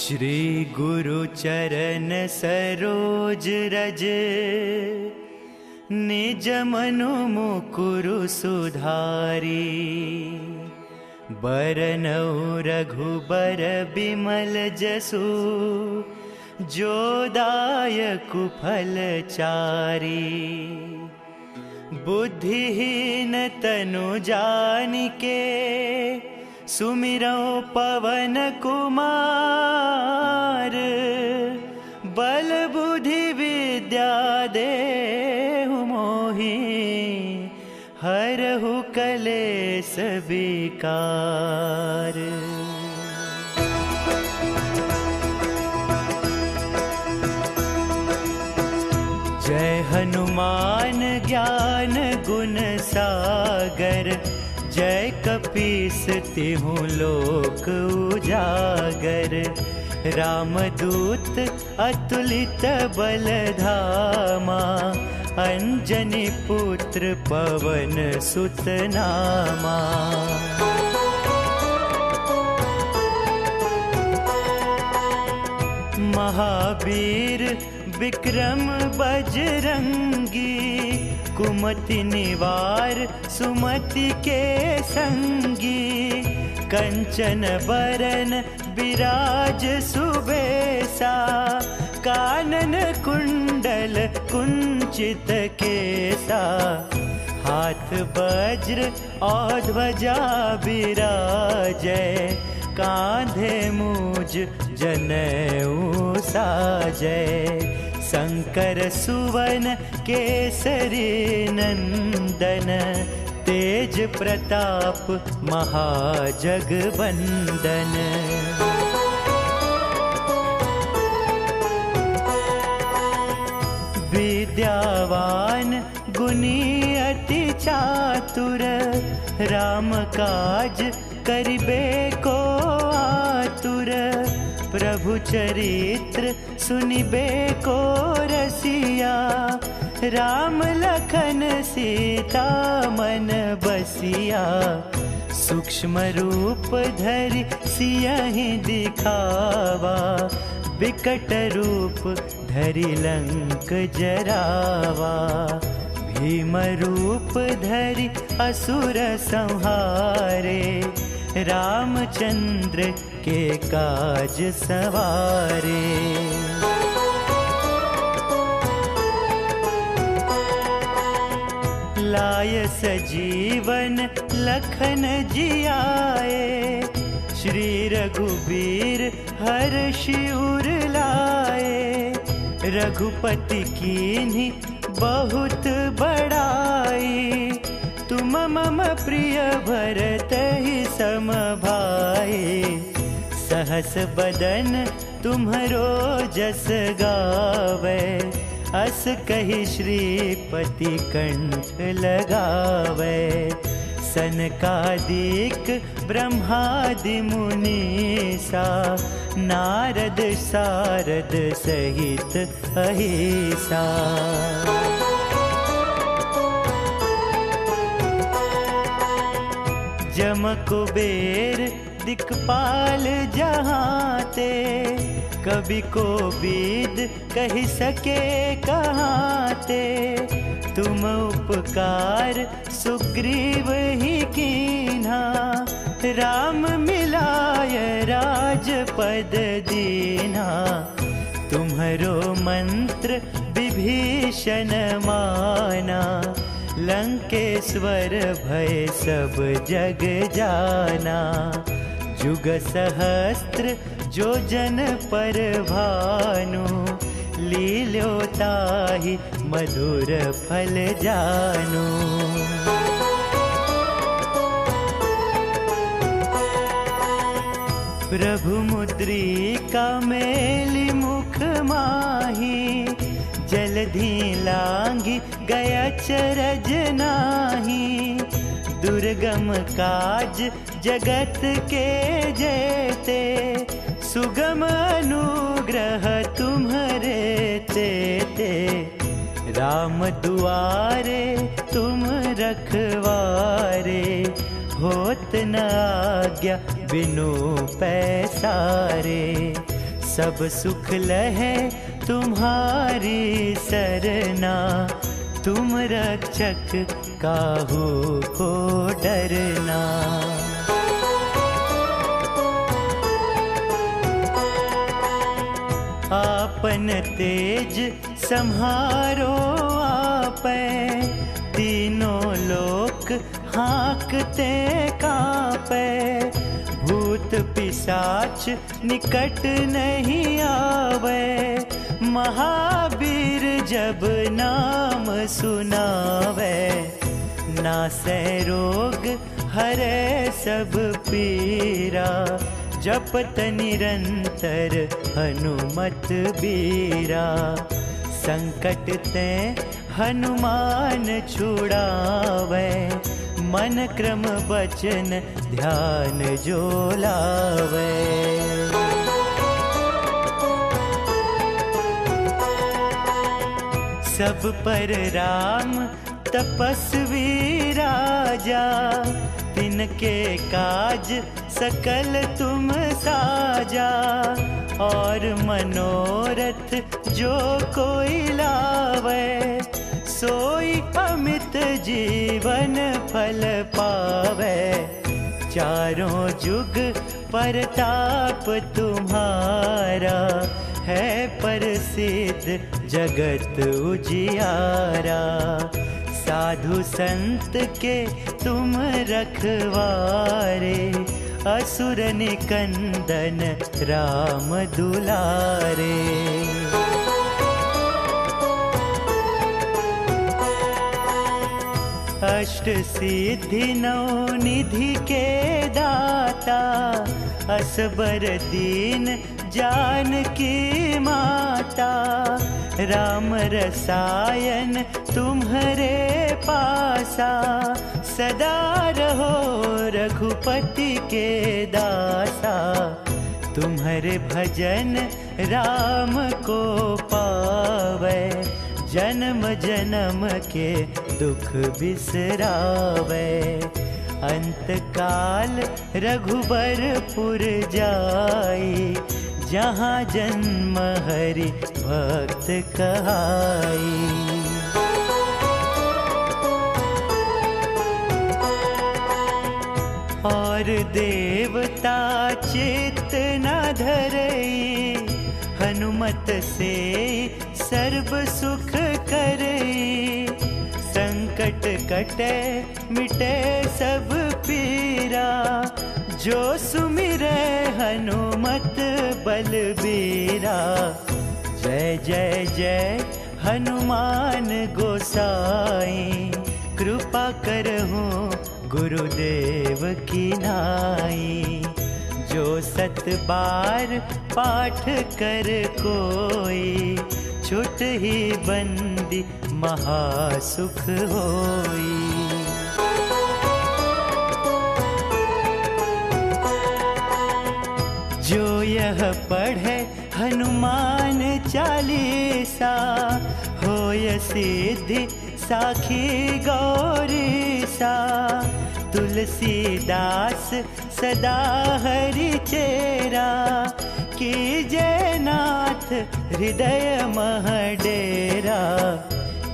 श्री गुरु चरण सरोज रज, निज मनु मुकुरु सुधारी। बरनउँ रघुबर बिमल जसु, जो दायकु फल चारी। बुद्धिहीन तनु जानिके, सुमिरौ पवन कुमार। बल बुद्धि विद्या देहु मोहि, हरहु कलेस विकार। जय हनुमान ज्ञान गुण सागर, जय कपीस तिहु लोक उजागर। रामदूत अतुलित बल धामा, अंजनी पुत्र पवन सुत नामा। महावीर विक्रम बजरंगी, कुमति निवार सुमति के संगी। कंचन बरन विराज सुबेसा, कानन कुंडल कुंचित केसा। हाथ वज्र और ध्वजा विराजै, कांधे मूज जनेऊ साजै। शंकर सुवन केसरी नंदन, तेज प्रताप महाजगवंदन। विद्यावान गुणी अति चातुर, राम काज करिबे को आतुर। प्रभु चरित्र सुनिबे को रसिया, राम लखन सीता मन बसिया। सूक्ष्म रूप धरि सियहि दिखावा, विकट रूप धरि लंक जरावा। भीम रूप धरि असुर संहारे, रामचंद्र के काज सवारे। लाय सजीवन लखन जियाए, श्री रघुबीर हर्षि उर लाए। रघुपति कीन्ही बहुत बड़ाई, तुम मम प्रिय भरतहि सम भाई। सहस बदन तुम्हरो जस गावे, अस कहि श्रीपति कंठ लगावे। सनकादिक ब्रह्मादि मुनीसा, नारद सारद सहित अहिसा। जम कुबेर दिक्पाल जहांते, कवि को बीद कहि सके कहाते। तुम उपकार सुग्रीव ही कीन्हा, राम मिलाय राजपद दीन्हा। तुम्हरो मंत्र विभीषण माना, लंकेश्वर भय सब जग जाना। जुग सहस्त्र जो जन पर भानु, लील्यो ताहि मधुर फल जानू। प्रभु मुद्रिका मेली मुख माही, जलधि लांघि गया चरज नाही। दुर्गम काज जगत के जेते, सुगम अनुग्रह तुम्हरे तेते। राम दुआरे तुम रखवारे, होत न आज्ञा बिनु पैसारे। सब सुख लहे तुम्हारी सरना, तुम रक्षक काहू को डरना। आपन तेज सम्हारो आपै, तीनों लोक हाँकते कांपे। भूत पिशाच निकट नहीं आवे, महावीर जब नाम सुनावे। नासै रोग हरे सब पीरा, जपत निरंतर हनुमत बीरा। संकट ते हनुमान छुड़ावे, मन क्रम वचन ध्यान जो लावे। सब पर राम तपस्वी राजा, तिनके काज सकल तुम साजा। और मनोरथ जो कोई लावे, सोई अमित जीवन फल पावे। चारों जुग परताप तुम्हारा, है प्रसिद्ध जगत उजियारा। साधु संत के तुम रखवारे, असुर निकंदन राम दुलारे। अष्ट सिद्धि नौ निधि के दाता, असबर दीन जानकी माता। राम रसायन तुम्हारे पासा, सदा रहो रघुपति के दासा। तुम्हारे भजन राम को पावे, जन्म जन्म के दुख बिसरावे। अंत काल रघुबरपुर जाई, जहाँ जन्म हरि भक्त कहाई। और देवता चित्त न धरई, हनुमत से सर्व सुख करई। संकट कटे मिटे सब पीरा, जो सुमिरै हनुमत बलबीरा। जय जय जय हनुमान गोसाई, कृपा करहु गुरुदेव की नाई। जो 7 बार पाठ कर कोई, छुट ही बंदी महासुख होई। जो यह पढ़े हनुमान चालीसा, होय सिद्धि साखी गौरीसा। तुलसीदास सदा हरि चेरा, कीजय नाथ हृदय मह डेरा।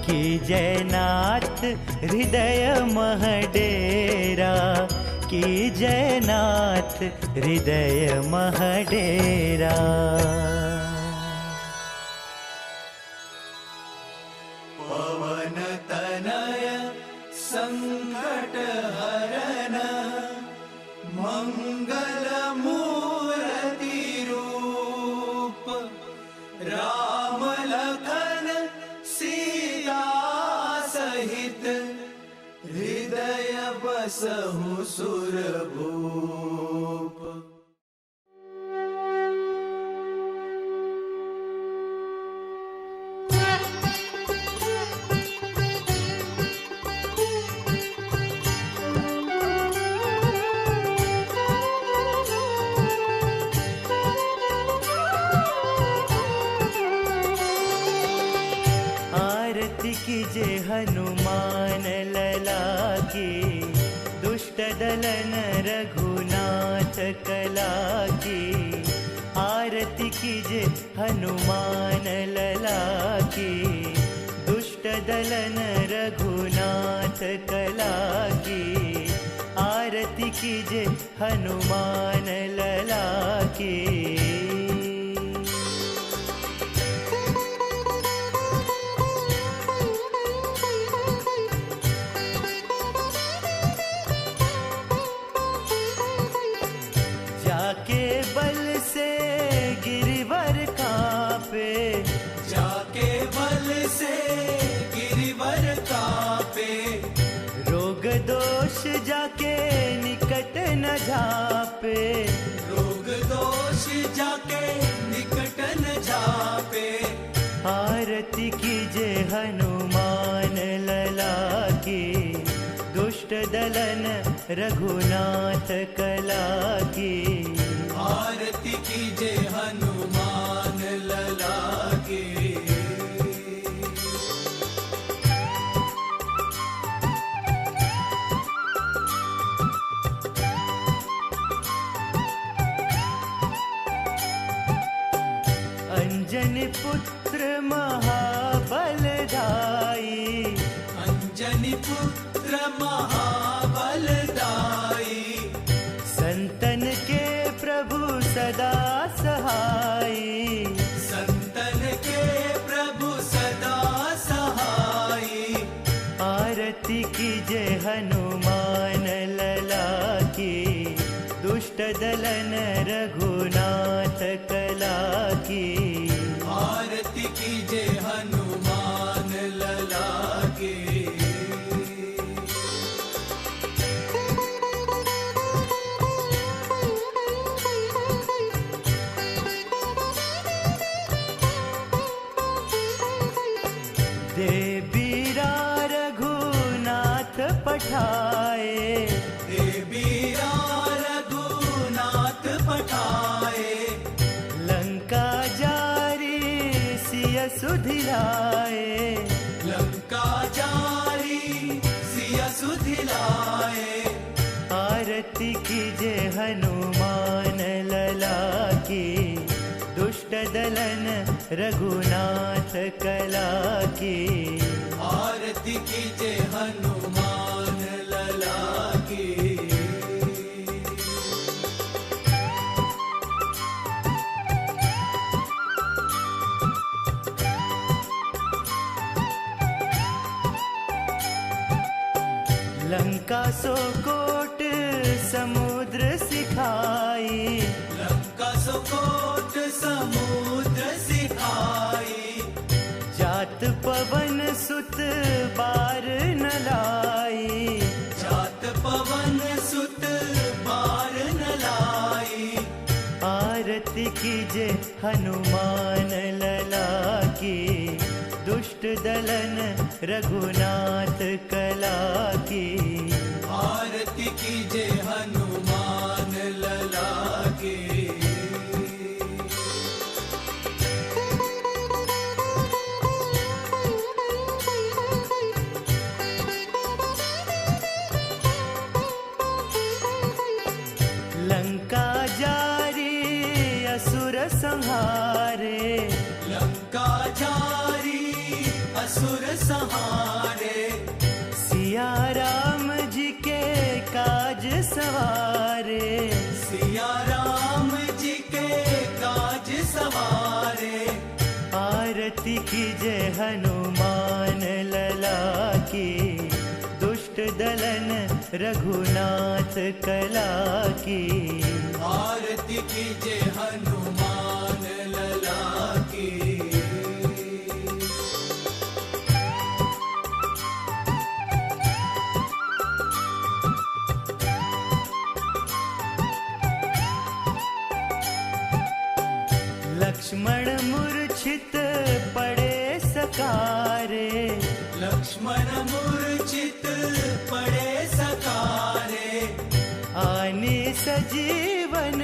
कीजय नाथ हृदय मह डेरा, कीजय नाथ हृदय मह डेरा। पवन तनय संकट हरन, मंगल मूर्ति रूप। राम लखन सीता सहित, हृदय बसहु सुरभूप। कीजे हनुमान लला की, दुष्ट दलन रघुनाथ कला की। आरती की कीजे हनुमान लला की, दुष्ट दलन रघुनाथ कला की। आरती कीजे हनुमान लला की। जाके बल से गिरिवर कांपे, जाके बल से गिरिवर कांपे। रोग दोष जाके निकट न झापे, रोग दोष जाके निकट न झापे। आरती कीजे हनुमान लला की, दुष्ट दलन रघुनाथ कला की। आरती कीजे हनुमान लला की। अंजनी पुत्र महाबलदाई, अंजनी पुत्र महाबलदाई। संतन के प्रभु सदा सहाई, संतन के प्रभु सदा सहाई। आरती कीजे हनुमान लला की, दुष्ट दलन रघुनाथ कला की। आरती कीजे हनुमान लला की। दे बीरा रघुनाथ पठाए, देवीरा रघुनाथ पठाए। लंका जारी सिय सुधिलाए। लंका जारी सिया सुधिलाए। आरती कीजे हनुमान लला की, दुष्ट दलन रघुनाथ कला की। आरती कीजे हनुमान लला की। लंका सो कोट समुद्र सिखाई, लंका सुकोट समुद्र सिखाई। जात पवन सुत बार न लाई। जात पवन सुत बार न लाई। आरती कीजे हनुमान लला की, दुष्ट दलन रघुनाथ कला की। आरती कीजे हनुमान लला की। लंका जारी असुर संहारे, लंका जारी असुर संहारे। सिया राम जी के काज सवारे। सिया राम जी के काज सवारे। आरती कीजे हनुमान लला की, दुष्ट दलन रघुनाथ कला की। आरती कीजे हनुमान लला की। लक्ष्मण मूर्छित पड़े सकारे। लक्ष्मण मूर्छित पड़े सकारे। आनी सजीवन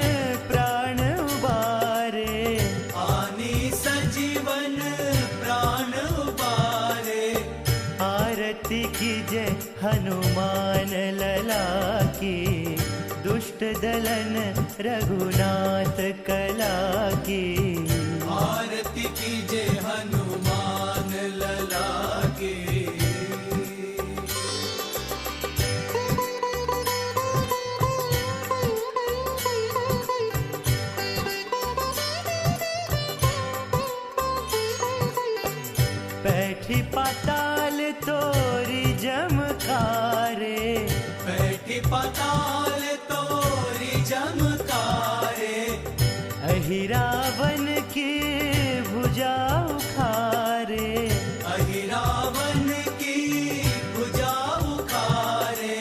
प्राण उबारे। आनी सजीवन प्राण उबारे। आरती कीजे हनुमान लला की, दुष्ट दलन रघुनाथ कला की। आरती कीजे हनुमान लला की। बैठी पाताल तोरी जमकारे, बैठी पाताल तोरी जमकारे, अहिरावन की भुजा उखारे, अहिरावन की भुजा उखारे।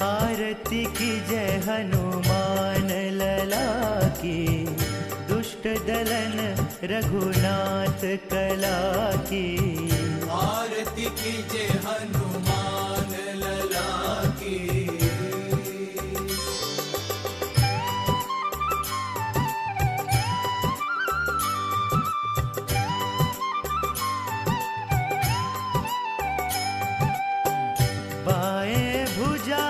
आरती की जय हनुमान लला की, दुष्ट दलन रघुनाथ कला की। आरती कीजे हनुमान लला की। बाएं भुजा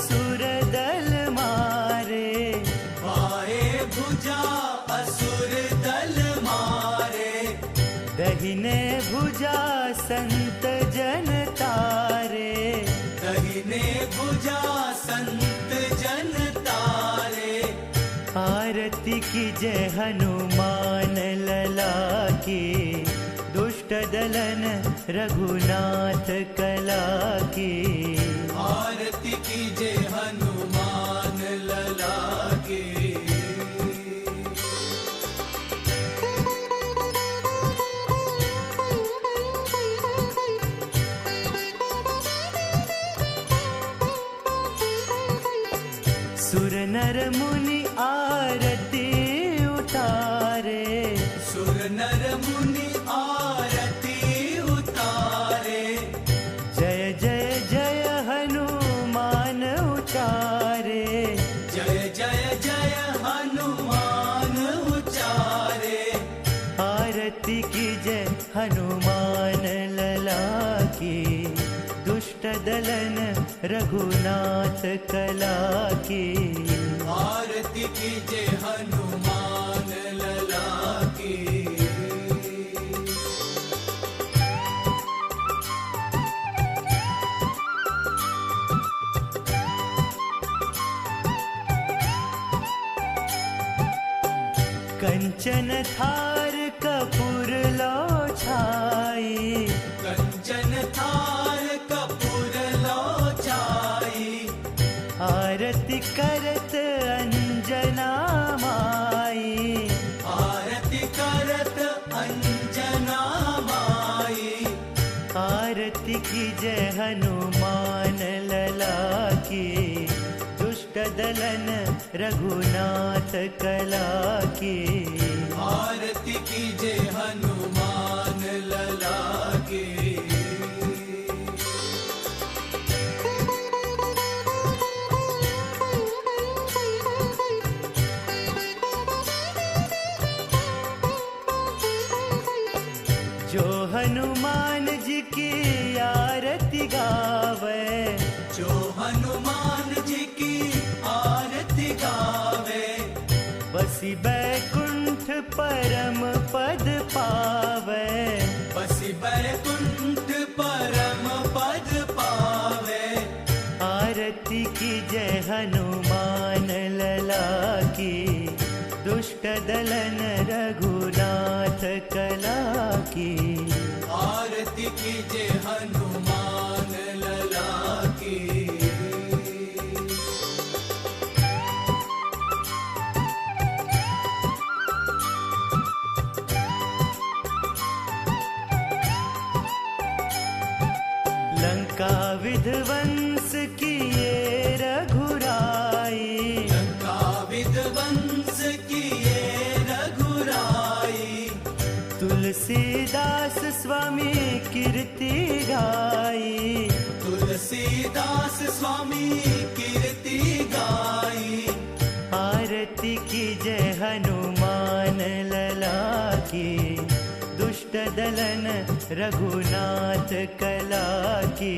सुर दल मारे, बाएं भुजा असुर दल मारे, दहिने भुजा संत जन तारे, दहिने भुजा संत जन तारे। आरती की जय हनुमान लला की, दुष्ट दलन रघुनाथ कला की। आरती कीजे हनुमान लला की। सुर नर मुनि आरती उतारे, सुर नर मुनि आरती उतारे। जय जय जय हनुमान उचारे, जय जय जय हनुमान उचारे। आरती की जय हनुमान लला की, दुष्ट दलन रघुनाथ कला की। आरती कीजे हनुमान लला की। कंचन थार कपूर लो छाई, कंचन थार कपूर लो छाई। आरती करत अंजना माई, आरती करत अंजना माई। आरती की जय हनुमान लला की, दुष्ट दलन रघुनाथ कला की। आरती कीजे हनुमान लला की। जो हनुमान जी की आरती गावे, जो हनुमान जी की आरती गावे, बसी बैकुंठ परम पद पावे। बसी बैकुंठ परम पद पावे। आरती की जय हनुमान लला की, दुष्ट दलन रघुनाथ कला की। आरती कीजे हनुमान लला की। लंका विध्वंस किए रघुराई, लंका विध्वंस किए रघुराई। तुलसीदास स्वामी कीर्ति गाई, तुलसीदास स्वामी कीर्ति गाई। आरती की जय हनुमान लला की, दुष्ट दलन रघुनाथ कला की।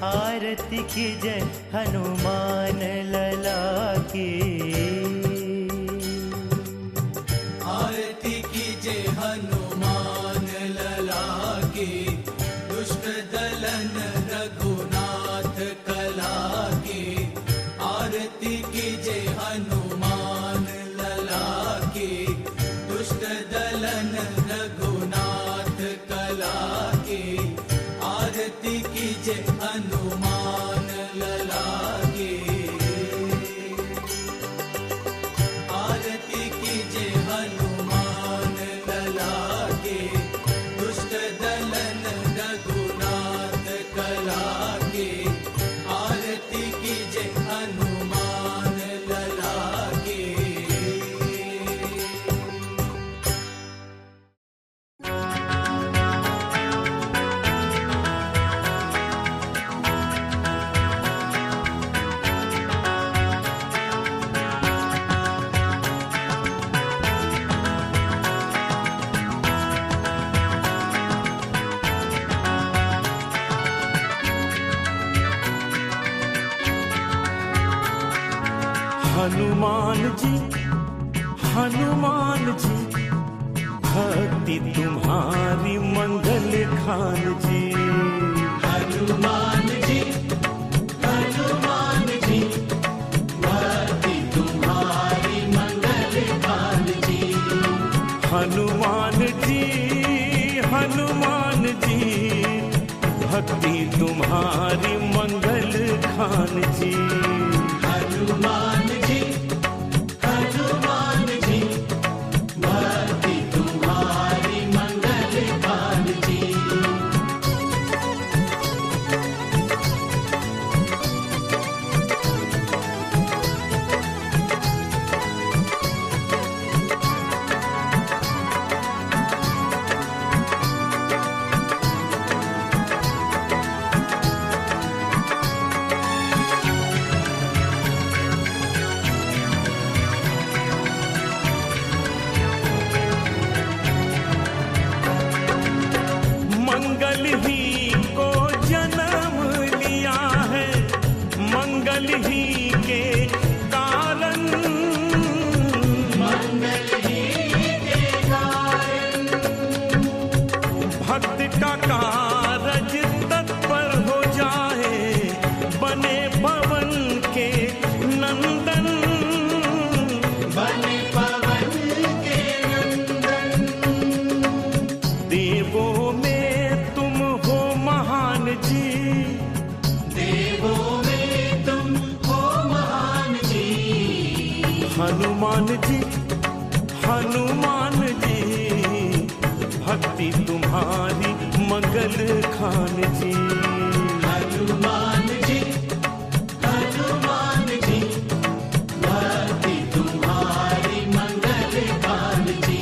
आरती की जय हनुमान लला की। आरती कीजे हनुमान जी, हनुमान जी, भक्ति तुम्हारी मंगल खान जी। हनुमान जी, हनुमान जी, भक्ति तुम्हारी मंगल खान जी। हनुमान जी, हनुमान जी, भक्ति तुम्हारी मंगल खान जी। हनुमान जी, हनुमान जी, भक्ति तुम्हारी मंगल खान जी। मंगल ही को जन्म लिया है, मंगल ही के कारण, मंगल ही के कारण, भक्त का कारज तत्पर हो जाए, बने पवन के नंदन, बने पवन के नंदन। देवों में तुम हो महान जी, देवों में तुम हो महान जी। हनुमान जी, हनुमान जी, भक्ति तुम्हारी मंगल खान जी। हनुमान जी, हनुमान जी, भक्ति तुम्हारी मंगल खान जी।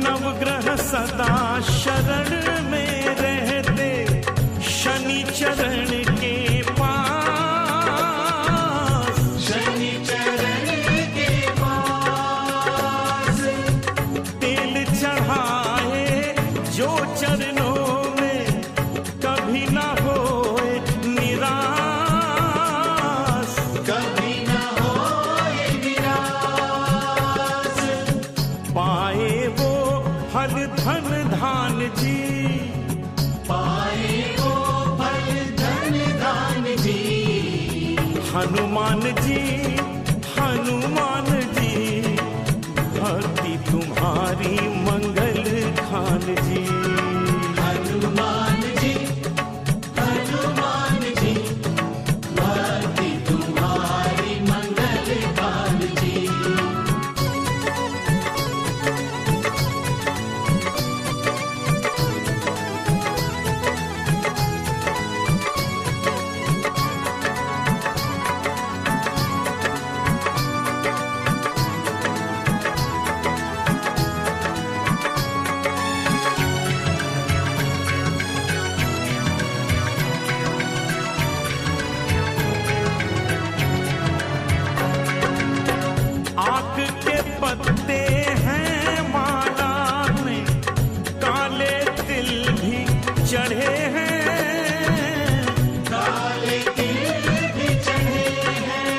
नवग्रह सदा शरण में रहते, शनि चरण के पास, शनि चरण के पास, तेल चढ़ाए जो चरणों में, कभी ना होए निराश, कभी न होए निराश। पाए वो फल धन धान जी। पाए वो फल धन धान जी। हनुमान जी, हनुमान जी, भक्ति तुम्हारी मंगल खान जी। हनुमान जी, हनुमान जी, भक्ति तुम्हारी मंगल खान जी। आक के पत्ते हैं माला में, काले तिल भी चढ़े हैं, काले तिल भी चढ़े हैं।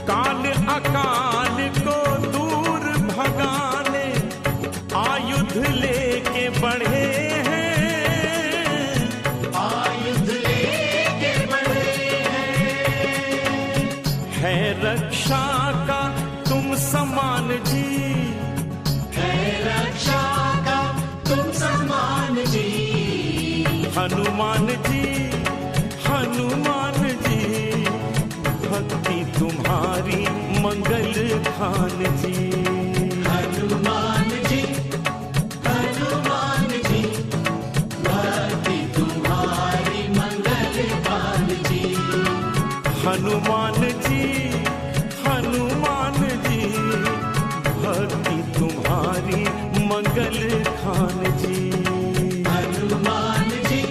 काल अकाल को दूर भगाने, आयुध लेके बढ़े हैं, आयुध लेके बढ़े है रक्षा का तुम समान जी। है रक्षा का तुम सम्मान जी। हनुमान जी, हनुमान जी, भक्ति तुम्हारी मंगल खान जी। हनुमान जी, हनुमान जी, भक्ति तुम्हारी मंगल खान जी। हनुमान जी, हनुमान जी, भक्ति तुम्हारी मंगल खान जी। हनुमान जी,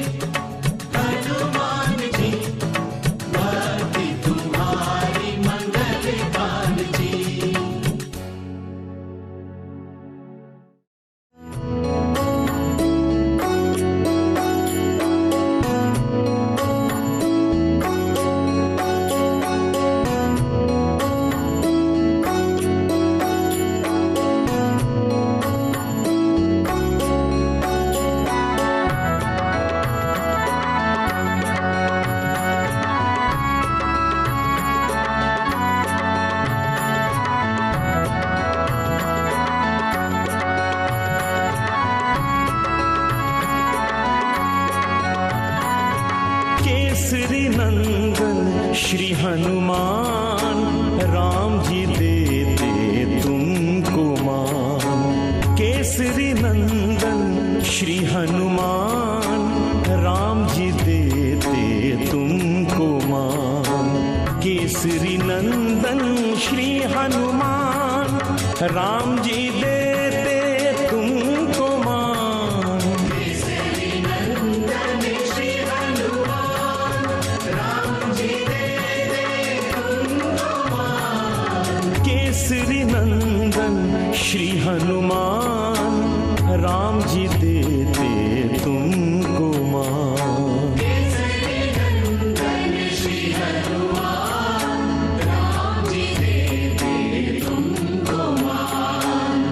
केसरी नंदन श्री हनुमान, राम जी देते तुमको मान। केसरी नंदन श्री हनुमान, राम जी देते तुमको मान। केसरी नंदन श्री हनुमान, राम जी देते तुमको मान। केसरी नंदन श्री हनुमान, राम जी देते तुमको मान। केसरी नंदन श्री हनुमान, राम जी देते तुमको मान। केसरी नंदन श्री हनुमान, राम जी देते तुमको मान।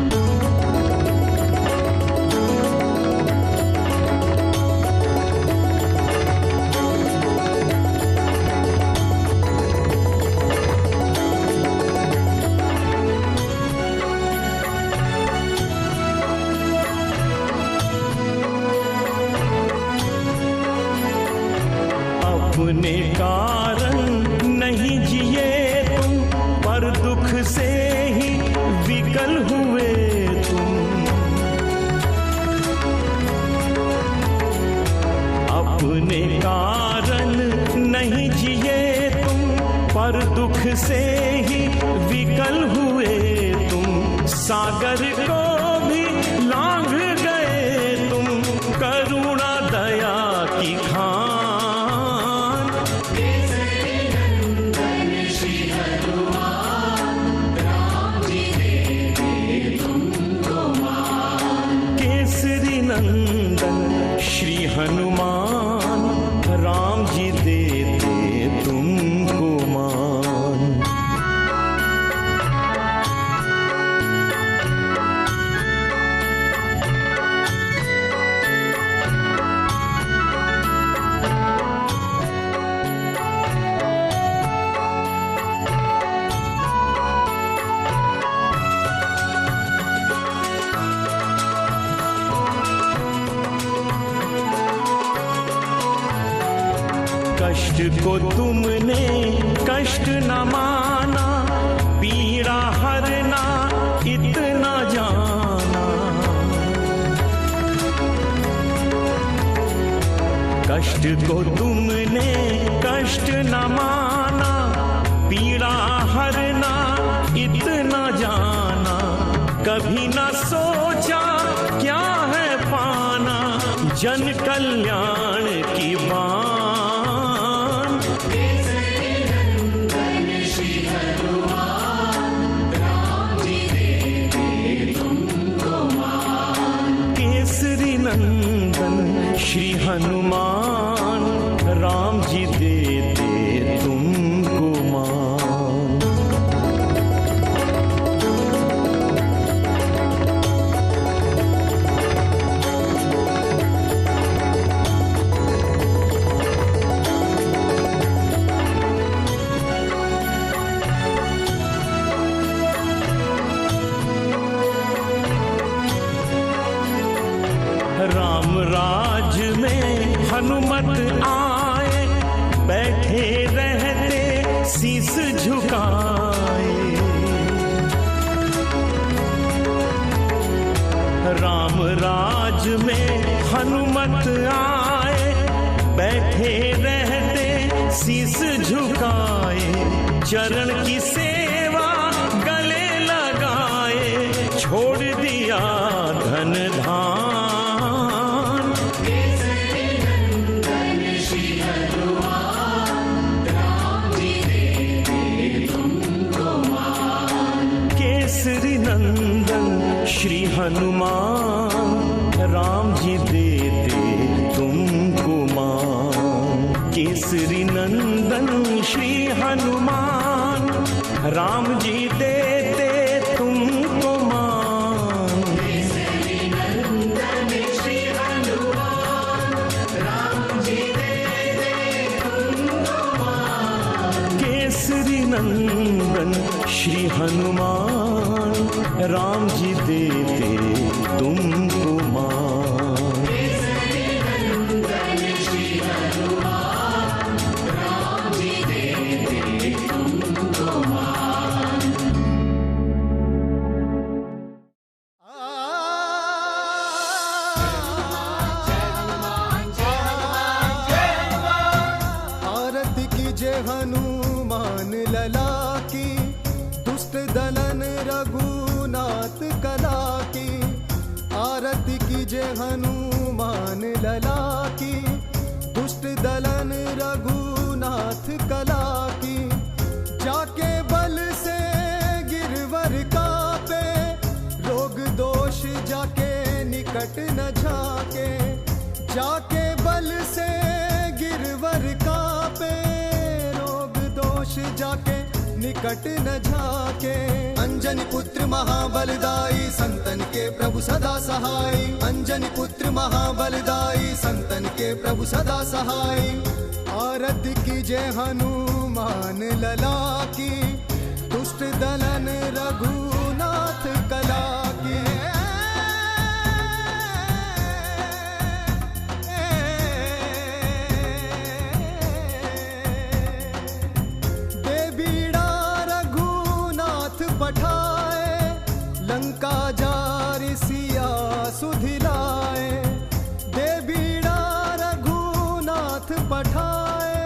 अपने कारण नहीं जिए तुम, पर दुख से ही विकल हुए तुम। अपने कारण नहीं जिए तुम, पर दुख से ही विकल हुए तुम। सागर को भी लांघ गए तुम, करुणा दया की खान। केसरी नंदन श्री हनुमान, राम जी देते तुमको मान। केसरी नंदन श्री हनुमान, राम जी देते तुमको मान। कष्ट को तुमने कष्ट न माना, पीड़ा हरना इतना जाना। कष्ट को तुमने कष्ट न माना, पीड़ा हरना इतना जाना। कभी न सोचा क्या है पाना, जन कल्याण की बात। केसरी नंदन श्री हनुमान, राम जी देते तुमको मान। केसरी नंदन श्री हनुमान, राम जी देते तुमको मान। राम राज में हनुमत आए, बैठे रहते शीस झुकाए। राम राज में हनुमत आए, बैठे रहते शीस झुकाए। चरण की सेवा गले लगाए, छोड़ दिया धन धान। केसरी नंदन श्री हनुमान, राम जी देते तुमको मान। केसरी नंदन श्री हनुमान, राम जी देते तुमको मान। केसरी नंदन श्री हनुमान, राम जी देते तुमको मान। केसरी नंदन श्री हनुमान, राम जी देते तुमको मान। केसरी नंदन श्री हनुमान, राम जी देते तुमको मान। केसरी नंदन श्री हनुमान, लला की, दुष्ट दलन रघुनाथ कला की। आरती कीजे हनुमान लला की, दुष्ट दलन रघुनाथ कला की। जाके बल से गिरवर कापे, रोग दोष जाके निकट न झाके। जाके बल से गिरवर कापे, रोग दोष जाके निकट न झाके। अंजनी पुत्र महाबलदाई, संतन के प्रभु सदा सहाय। अंजनी पुत्र महाबलदाई, संतन के प्रभु सदा सहाय। आरती कीजे हनुमान लला की, दुष्ट दलन रघुनाथ कला की। पठाए, लंका जारि सिया सुधिलाए। दे बीड़ा रघुनाथ पठाए,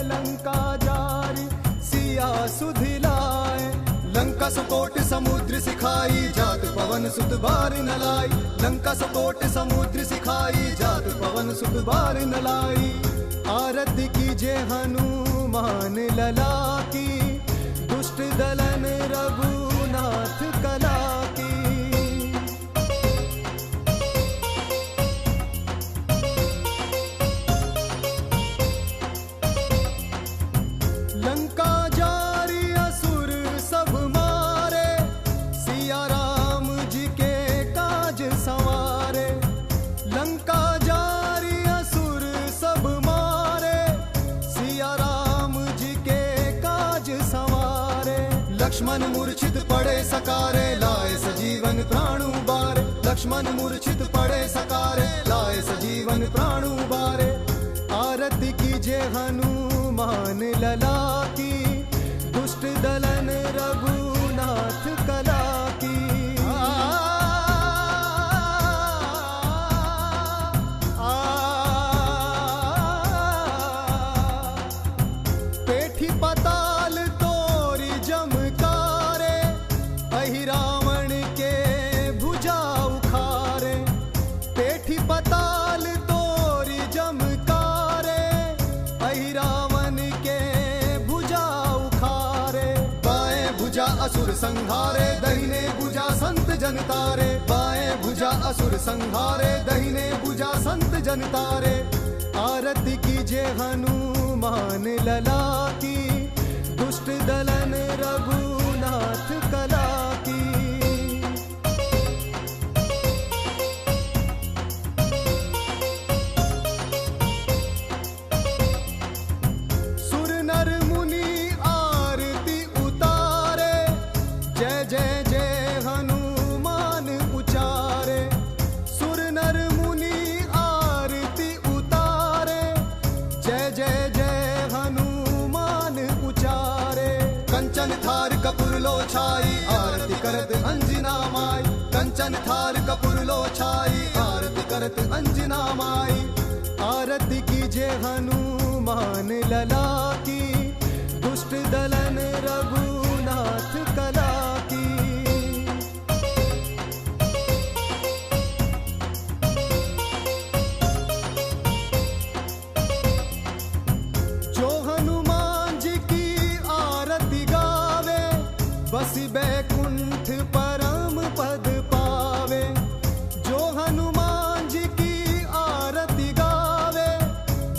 लंका जारि सिया सुधिलाए। लंका सकोट समुद्र सिखाई, जात पवन सुत बार न लाई। लंका सकोट समुद्र सिखाई, जात पवन सुत बार न लाई। आरती कीजे हनुमान लला की, दुष्ट दलन रघुनाथ कला की। लंका जारी असुर सब मारे, सिया राम जी के काज संवारे। लंका जारी असुर सब मारे, सिया राम जी के काज संवारे। लक्ष्मण मूर्छित पड़े सकारे, लाए सजीवन प्राण उबारे। लक्ष्मण मूर्छित पड़े सकारे, लाए सजीवन प्राण उबारे। आरती कीजे हनुमान लला की, दुष्ट दलन रघुनाथ कला की। पेठी पताल तोरी जमकारे, अहि रावण के भुजा उखारे। पेठी पताल तोरी जमकारे, अहि रावण के भुजा उखारे। बाएं भुजा असुर संहारे, दहिने भुजा संत जन तारे। बाएं भुजा असुर संहारे, दहिने भुजा संत जन तारे। आरती कीजे हनुमान लला की, दुष्ट दलन रघुनाथ कला की। सुर नर मुनि आरती उतारे, जय जय जय हनुमान उचारे। सुर नर मुनि आरती उतारे, जय जय जय हनुमान उचारे। कंचन थार कपूर लो छाई, आरती करत अंजना माई। कंचन थार कपूर लो छाई, आरती करत अंजना माई। आरती कीजे हनुमान लला की, दुष्ट दलन रघुनाथ कला की। जो हनुमान जी की आरती गावे, बसी बैकुंठ परम पद पावे। जो हनुमान जी की आरती गावे,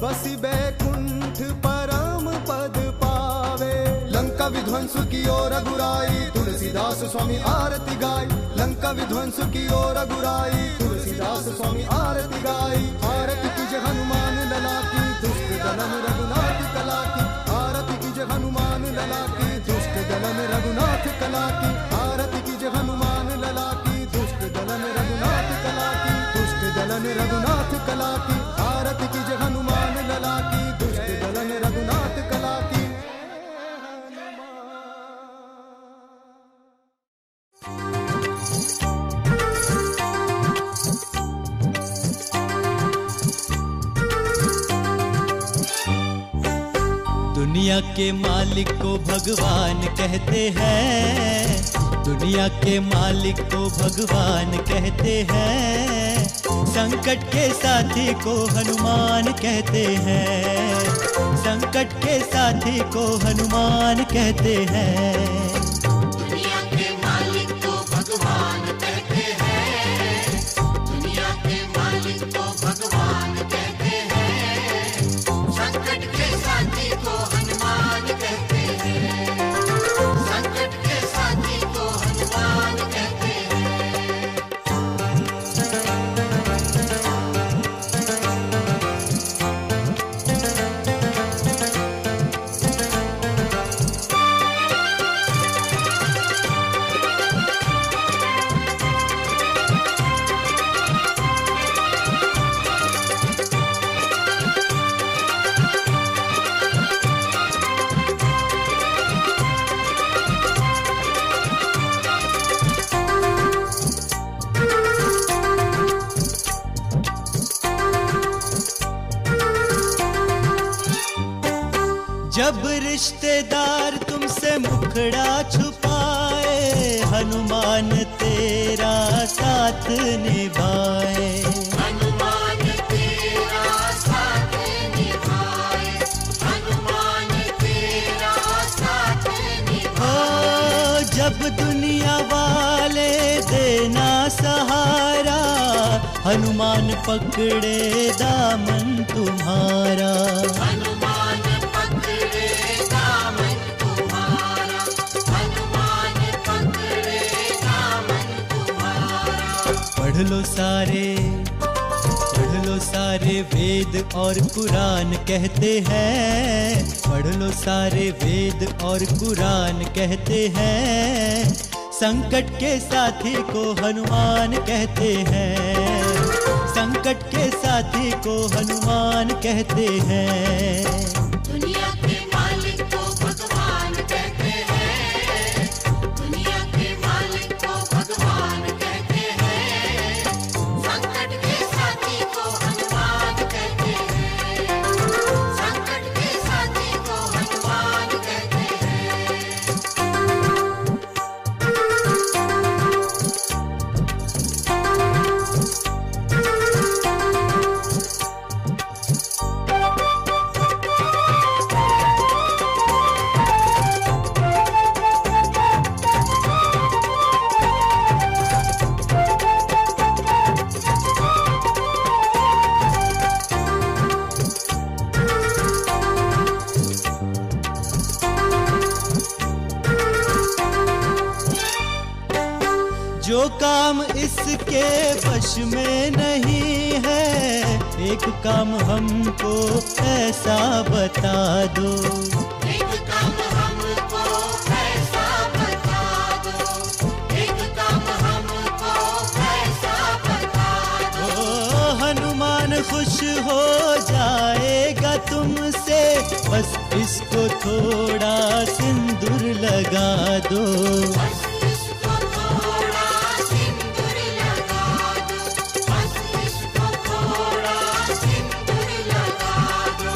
बसी बैकुंठ परम पद पावे। लंका विध्वंस की ओर रघुराई, तुलसीदास स्वामी आरती गाय। लंका विध्वंस की ओर रघुराई, तुलसीदास स्वामी आरती गाई। आरती कीजे हनुमान लला की, दुष्ट दलन रघुनाथ कला की। आरती कीजे हनुमान लला की, दुष्ट दलन रघुनाथ कला की। आरती कीजे हनुमान लला की, दुष्ट दलन रघुनाथ कला की। दुष्ट दलन रघुनाथ कला की। आरती कीजे हनुमान लला की, दुष्ट दलन रघुनाथ कला की। दुनिया के मालिक को भगवान कहते हैं, दुनिया के मालिक को भगवान कहते हैं, संकट के साथी को हनुमान कहते हैं, संकट के साथी को हनुमान कहते हैं। दुनिया के मालिक को भगवान कहते हैं, दुनिया के मालिक को भगवान कहते हैं, संकट के साथी को हनुमान कहते हैं, संकट के साथी को हनुमान कहते हैं। जब रिश्तेदार तुमसे मुखड़ा छुपाए, हनुमान तेरा साथ निभाए, हनुमान तेरा साथ निभाए, हनुमान तेरा साथ निभाए। ओ जब दुनिया वाले देना सहारा, हनुमान पकड़े दामन तुम्हारा, हनुमान पकड़े दामन तुम्हारा, हनुमान पकड़े दामन तुम्हारा। पढ़ लो सारे वेद और कुरान कहते हैं, पढ़ लो सारे वेद और कुरान कहते हैं, संकट के साथी को हनुमान कहते हैं, संकट के साथी को हनुमान कहते हैं। दुनिया के मालिक को भगवान कहते हैं, दुनिया के मालिक को भगवान कहते हैं, संकट के साथी को हनुमान कहते हैं, संकट के साथी को हनुमान कहते हैं। जो काम इसके वश में नहीं है, एक काम हमको ऐसा बता दो, एक काम हमको ऐसा बता दो, एक काम हमको ऐसा बता दो। ओ हनुमान खुश हो जाएगा तुमसे, बस इसको थोड़ा सिंदूर लगा दो, बस इसको थोड़ा सिंदूर लगा दो, बस इसको थोड़ा सिंदूर लगा दो।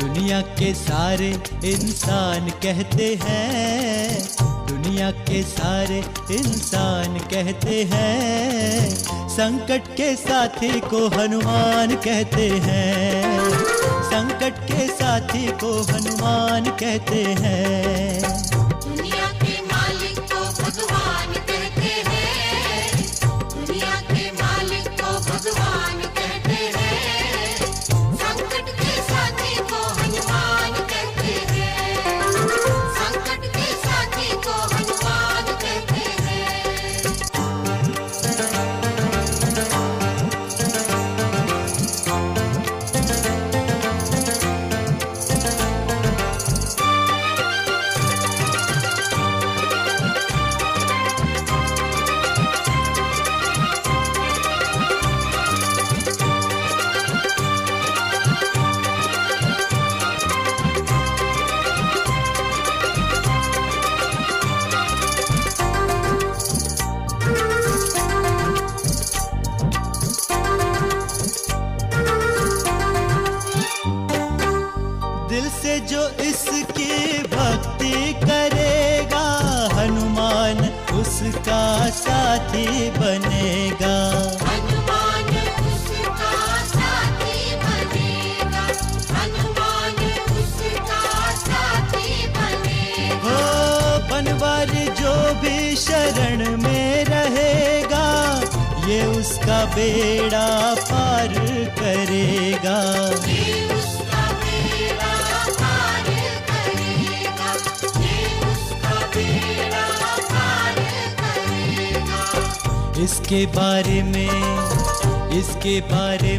दुनिया के सारे इंसान कहते हैं, दुनिया के सारे इंसान कहते हैं, संकट के साथी को हनुमान कहते हैं, संकट के साथी को हनुमान कहते हैं। दुनिया के मालिक को भगवान कहते हैं, दुनिया के मालिक को भगवान कहते हैं, संकट के साथी को हनुमान कहते हैं, संकट के साथी को हनुमान कहते हैं। बेड़ा पार करेगा। ये उसका बेड़ा पार करेगा, ये उसका बेड़ा पार करेगा। इसके बारे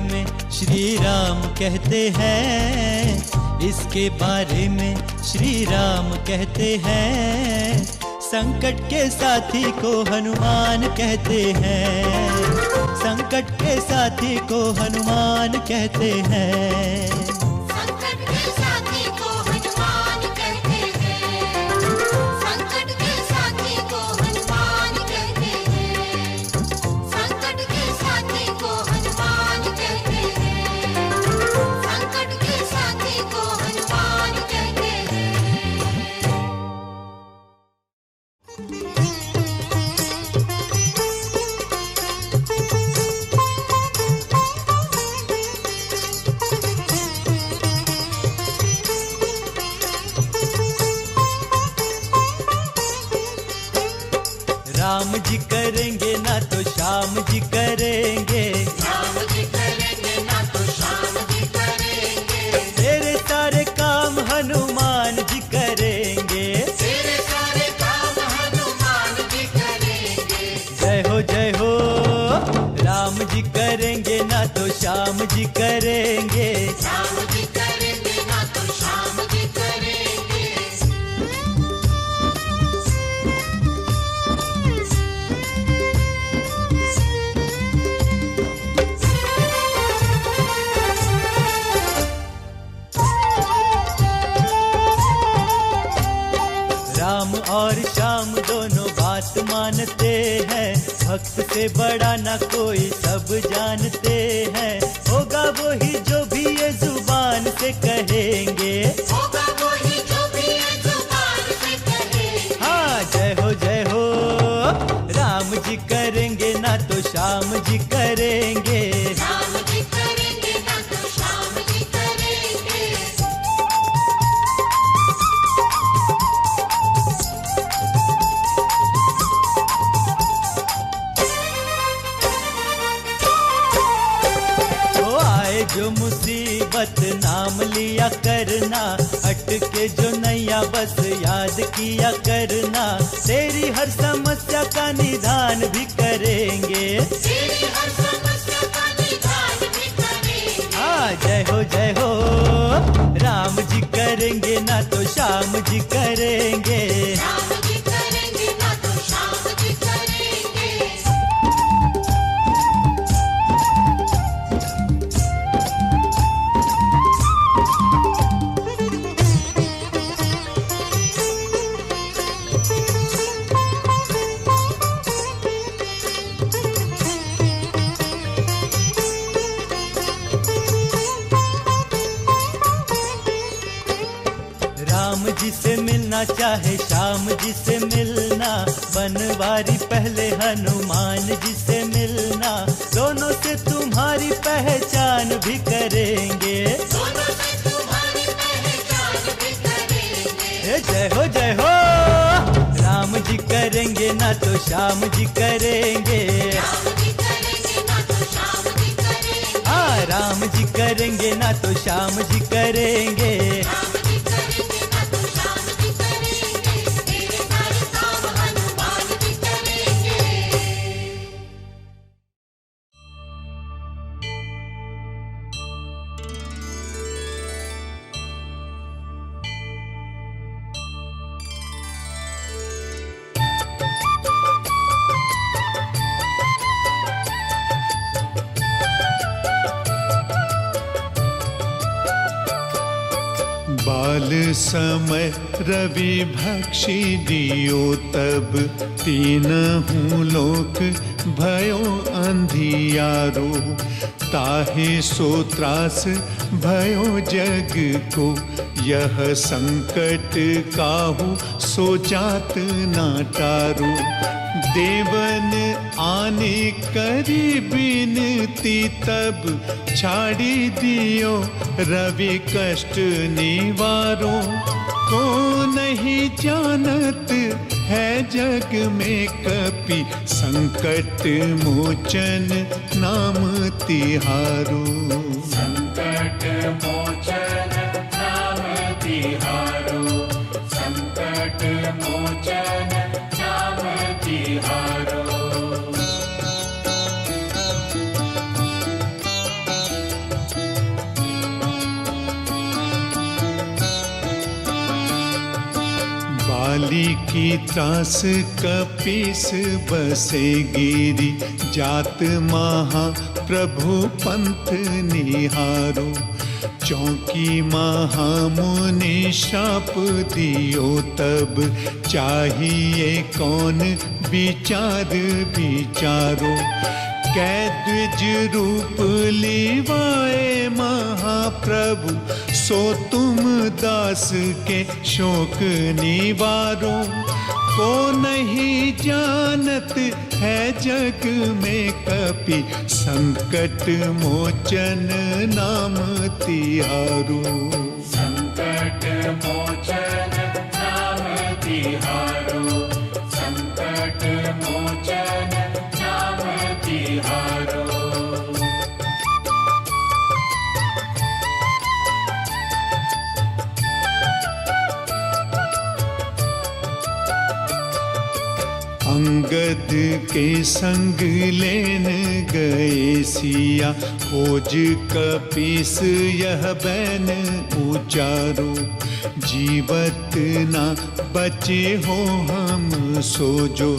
में श्री राम कहते हैं, इसके बारे में श्री राम कहते हैं, संकट के साथी को हनुमान कहते हैं, संकट के साथी को हनुमान कहते हैं। संकट के साथी को हनुमान कहते हैं, संकट के साथी को हनुमान कहते हैं, संकट के साथी को हनुमान कहते हैं, संकट के साथी को हनुमान कहते हैं। राम जी करेंगे ना तो श्याम जी करेंगे, राम जी करेंगे ना तो श्याम जी करेंगे, तेरे सारे काम हनुमान जी करेंगे। तेरे सारे काम हनुमान जी करेंगे। जय हो राम जी करेंगे ना तो श्याम जी करेंगे। राम जी करेंगे ना तो श्याम जी करेंगे। राम और श्याम दोनों बात मानते हैं, भक्त से बड़ा ना कोई सब जानते हैं, होगा वही जो भी ये जुबान से कहेंगे। होगा वही जो भी ये जुबान से कहेंगे। हाँ जय हो राम जी करेंगे ना तो श्याम जी करेंगे। राम जी करेंगे ना तो श्याम जी करेंगे। वो आए जो मुसीबत नाम लिया करना, अटके जो नैया बस याद किया करना, तेरी हर समस्या का निदान भी करेंगे। तेरी हर समस्या का निदान भी करेंगे। हाँ जय हो राम जी करेंगे ना तो श्याम जी करेंगे। राम जी करेंगे ना तो श्याम जी करेंगे। राम जी से मिलना चाहे श्याम जी से मिलना, बनवारी पहले हनुमान जी से मिलना, दोनों से तुम्हारी पहचान भी करेंगे। दोनों से तुम्हारी पहचान भी करेंगे। जय हो राम जी करेंगे ना तो श्याम जी करेंगे। राम जी करेंगे ना तो श्याम जी करेंगे। हाँ राम जी करेंगे ना तो श्याम जी करेंगे। राम जी करेंगे ना तो श्याम जी करेंगे। तेरे सारे काम हनुमान जी करेंगे। बाल समय रवि भक्षी दियो तब, तीनहु लोक भयो अंधियारो, ताहे सो त्रास भयो जग को, यह संकट काहू सो जात ना टारो। देवन आने करी बिनती तब, छाड़ी दियो रवि कष्ट निवारो। को नहीं जानत है जग में कपि संकट मोचन नाम तिहारो। संकट मोचन नाम तिहारो, संकट मोचन नाम तिहारो। बाली की त्रास कपीस बसे गिरी, जात महा प्रभु पंथ निहारो। चौकी महामुनि शाप दियो तब, चाहिए कौन विचार विचारो। कै द्विज रूप लिवाए महाप्रभु, सो तुम दास के शोक निवारो। को नहीं जानत है जग में कपि संकट मोचन नाम तिहारो। संकट मोचन नाम तिहारो, संकट मोचन नाम तिहारो। अंगद के संग लेन गए सिया, खोज कपीस यह बैन उचारो। जीवत ना बचे हो हम सोजो,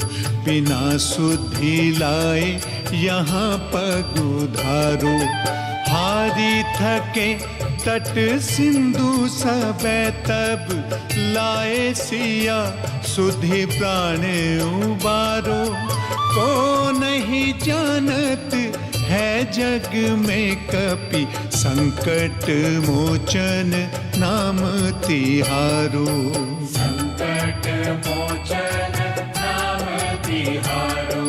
बिना सुधि लाए यहाँ पग उधारो। हारी थके तट सिंधु सबे तब, लाए सिया सुधि प्राण उबारो। को नहीं जानत है जग में कपि संकट मोचन नाम तिहारो। संकट मोचन नाम तिहारो,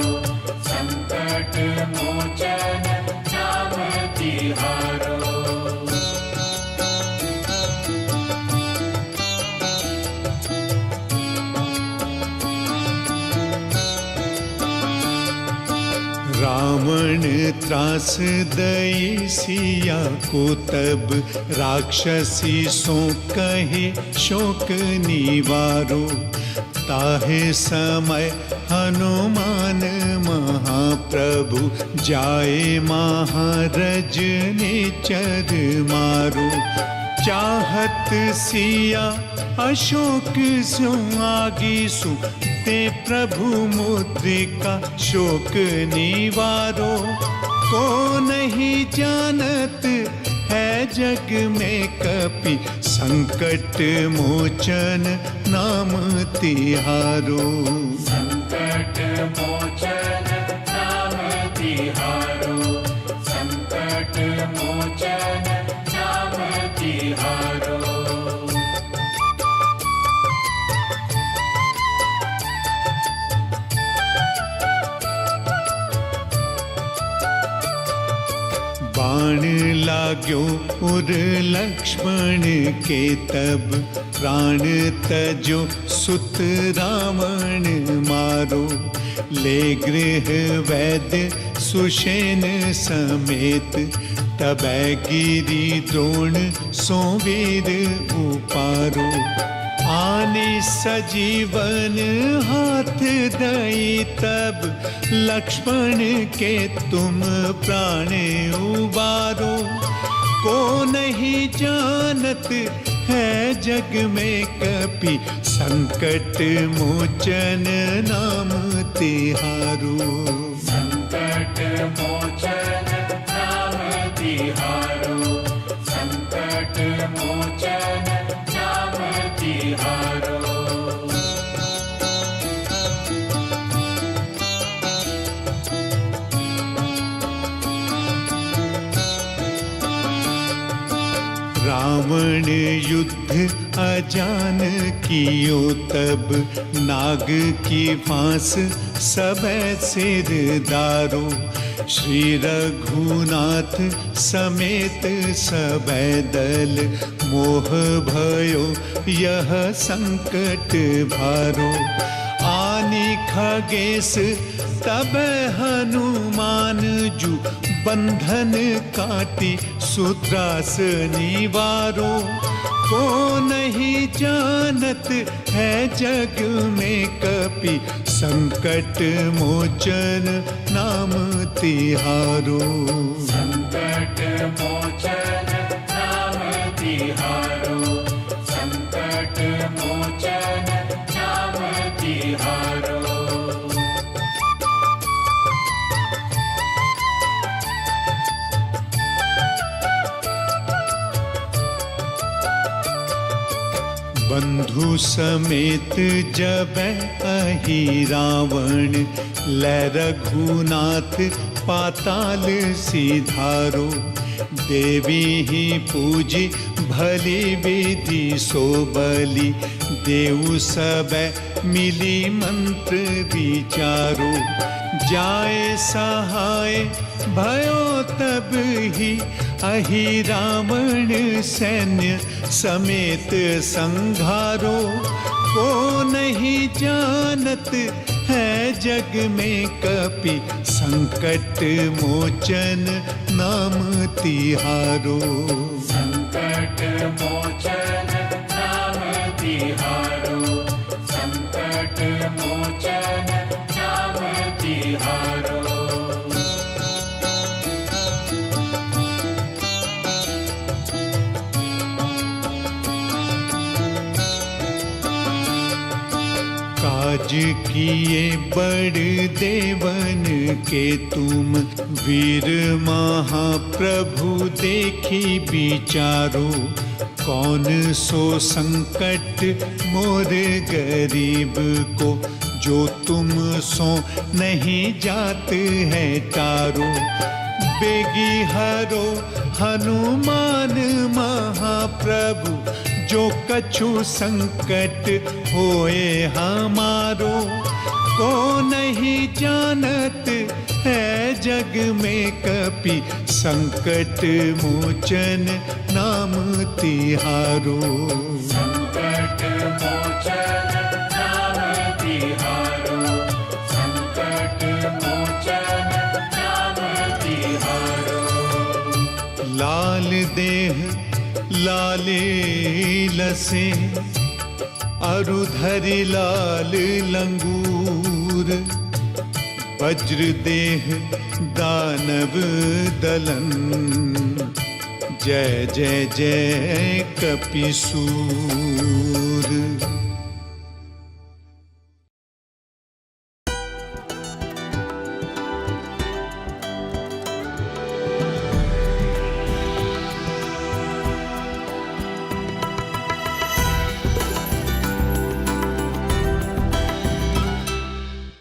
संकट मोचन नाम तिहारो। रावण त्रास दई सिया को तब, राक्षसी सो कहे शोक निवारो। ताहे समय हनुमान महाप्रभु, जाए महारज निचर मारो। चाहत सिया अशोक सो आगी सु, ते प्रभु मुद्रिका शोक निवारो। को नहीं जानत है जग में कपि संकट मोचन नाम तिहारो। संकट मोचन नाम तिहारो, संकट मोचन नाम तिहारो। बाण लाग्यो उर लक्ष्मण के तब, प्राण तजो सुत रावण मारो। ले गृह वैद्य सुषेण समेत, तबै गिरी द्रोण सो वीर उपारो। आने सजीवन हाथ दई तब, लक्ष्मण के तुम प्राण उबारो। को नहीं जानत है जग में कपि संकट मोचन नाम तिहारो। संकट मोचन नाम तिहारो, संकट मोचन नाम तिहारो। रावण युद्ध अजान कियो तब, नाग की फांस सब सिर दारो। श्री रघुनाथ समेत सबै दल, मोह भयो यह संकट भारो। आनी खगेश तब हनुमान जू, बंधन काटी सूत्रास निवारो। को नहीं जानत है जग में कपि, संकट मोचन नाम तिहारो। संकट मोचन नाम तिहारो, संकट मोचन नाम तिहारो। बंधु समेत जब अहि रावण, लै रघुनाथ पाताल सिधारो। देवी ही पूजी भली विधि सो बलि, देव सबै मिली मंत्र विचारो। जाए सहाय भयो तब ही, अहि रावण सैन्य समेत संघारो। को नहीं जानत है जग में कपि, संकट मोचन नाम तिहारो। संकट मोचन नाम तिहारो, संकट मोचन नाम तिहारो। काज किए बड़ देवन के तुम, वीर महाप्रभु देखी विचारो। कौन सो संकट मोर गरीब को, जो तुम सो नहीं जात है टारो। बेगी हरो हनुमान महाप्रभु, जो कछु संकट होए हमारो। को नहीं जानत है जग में कपि, संकट मोचन नाम तिहारो। संकट मोचन नाम तिहारो, संकट मोचन नाम तिहारो। लाल देह लाले लसे, अरुधरि लाल लंगूर। वज्र देह दानव दलन, जय जय जय कपिसूर।